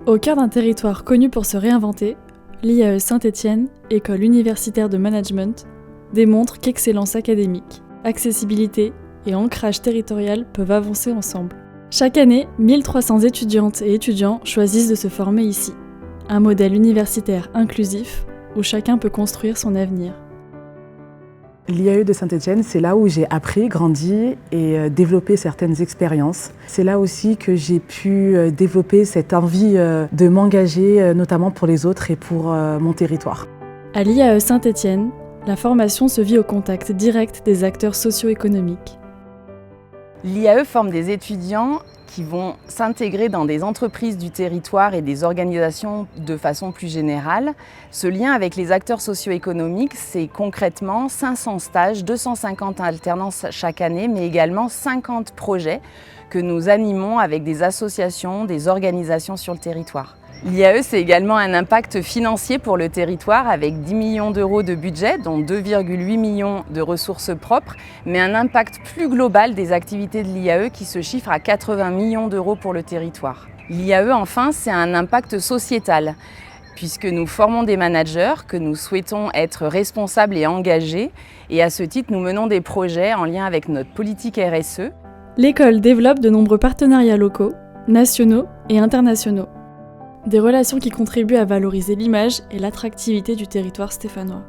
Au cœur d'un territoire connu pour se réinventer, l'IAE Saint-Étienne, école universitaire de management, démontre qu'excellence académique, accessibilité et ancrage territorial peuvent avancer ensemble. Chaque année, 1300 étudiantes et étudiants choisissent de se former ici. Un modèle universitaire inclusif où chacun peut construire son avenir. L'IAE de Saint-Étienne, c'est là où j'ai appris, grandi et développé certaines expériences. C'est là aussi que j'ai pu développer cette envie de m'engager, notamment pour les autres et pour mon territoire. À l'IAE Saint-Étienne, la formation se vit au contact direct des acteurs socio-économiques. L'IAE forme des étudiants qui vont s'intégrer dans des entreprises du territoire et des organisations de façon plus générale. Ce lien avec les acteurs socio-économiques, c'est concrètement 500 stages, 250 alternances chaque année, mais également 50 projets que nous animons avec des associations, des organisations sur le territoire. L'IAE, c'est également un impact financier pour le territoire avec 10 millions d'euros de budget, dont 2,8 millions de ressources propres, mais un impact plus global des activités de l'IAE qui se chiffre à 80 millions d'euros pour le territoire. L'IAE, enfin, c'est un impact sociétal, puisque nous formons des managers que nous souhaitons être responsables et engagés, et à ce titre, nous menons des projets en lien avec notre politique RSE. L'école développe de nombreux partenariats locaux, nationaux et internationaux. Des relations qui contribuent à valoriser l'image et l'attractivité du territoire stéphanois.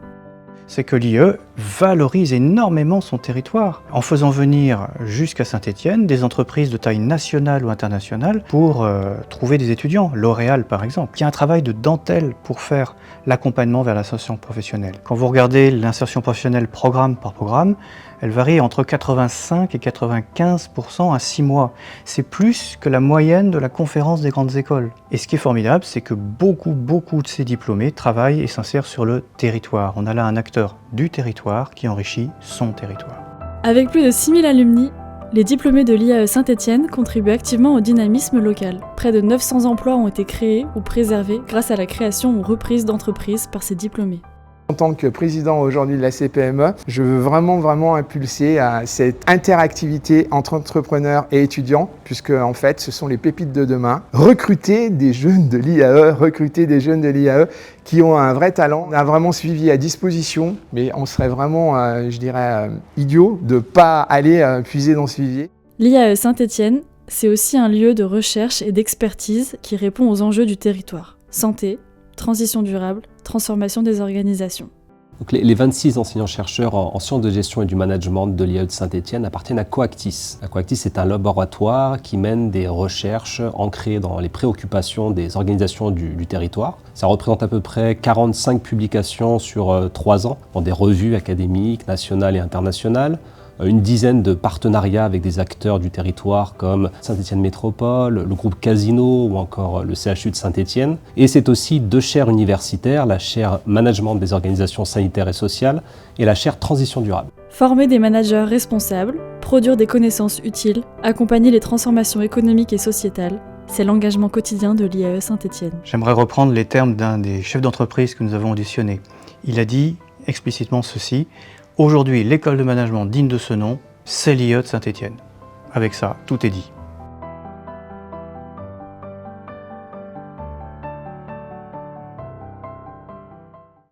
C'est que l'IAE valorise énormément son territoire en faisant venir jusqu'à Saint-Étienne des entreprises de taille nationale ou internationale pour trouver des étudiants. L'Oréal par exemple, qui a un travail de dentelle pour faire l'accompagnement vers l'insertion professionnelle. Quand vous regardez l'insertion professionnelle programme par programme, elle varie entre 85 et 95% à 6 mois. C'est plus que la moyenne de la conférence des grandes écoles. Et ce qui est formidable, c'est que beaucoup de ces diplômés travaillent et s'insèrent sur le territoire. On a là un acteur du territoire qui enrichit son territoire. Avec plus de 6000 alumni, les diplômés de l'IAE Saint-Étienne contribuent activement au dynamisme local. Près de 900 emplois ont été créés ou préservés grâce à la création ou reprise d'entreprises par ces diplômés. En tant que président aujourd'hui de la CPME, je veux vraiment impulser cette interactivité entre entrepreneurs et étudiants, puisque en fait ce sont les pépites de demain. Recruter des jeunes de l'IAE, qui ont un vrai talent. On a vraiment suivi à disposition, mais on serait vraiment, idiot de ne pas aller puiser dans ce vivier. L'IAE Saint-Étienne, c'est aussi un lieu de recherche et d'expertise qui répond aux enjeux du territoire. Santé, transition durable, transformation des organisations. Donc les 26 enseignants-chercheurs en sciences de gestion et du management de l'IAE de Saint-Étienne appartiennent à Coactis. Coactis est un laboratoire qui mène des recherches ancrées dans les préoccupations des organisations du territoire. Ça représente à peu près 45 publications sur 3 ans dans des revues académiques, nationales et internationales. Une dizaine de partenariats avec des acteurs du territoire comme Saint-Étienne Métropole, le groupe Casino ou encore le CHU de Saint-Étienne. Et c'est aussi 2 chaires universitaires, la chaire Management des organisations sanitaires et sociales et la chaire Transition durable. Former des managers responsables, produire des connaissances utiles, accompagner les transformations économiques et sociétales, c'est l'engagement quotidien de l'IAE Saint-Étienne. J'aimerais reprendre les termes d'un des chefs d'entreprise que nous avons auditionné. Il a dit explicitement ceci: aujourd'hui, l'école de management digne de ce nom, c'est l'IAE de Saint-Étienne. Avec ça, tout est dit.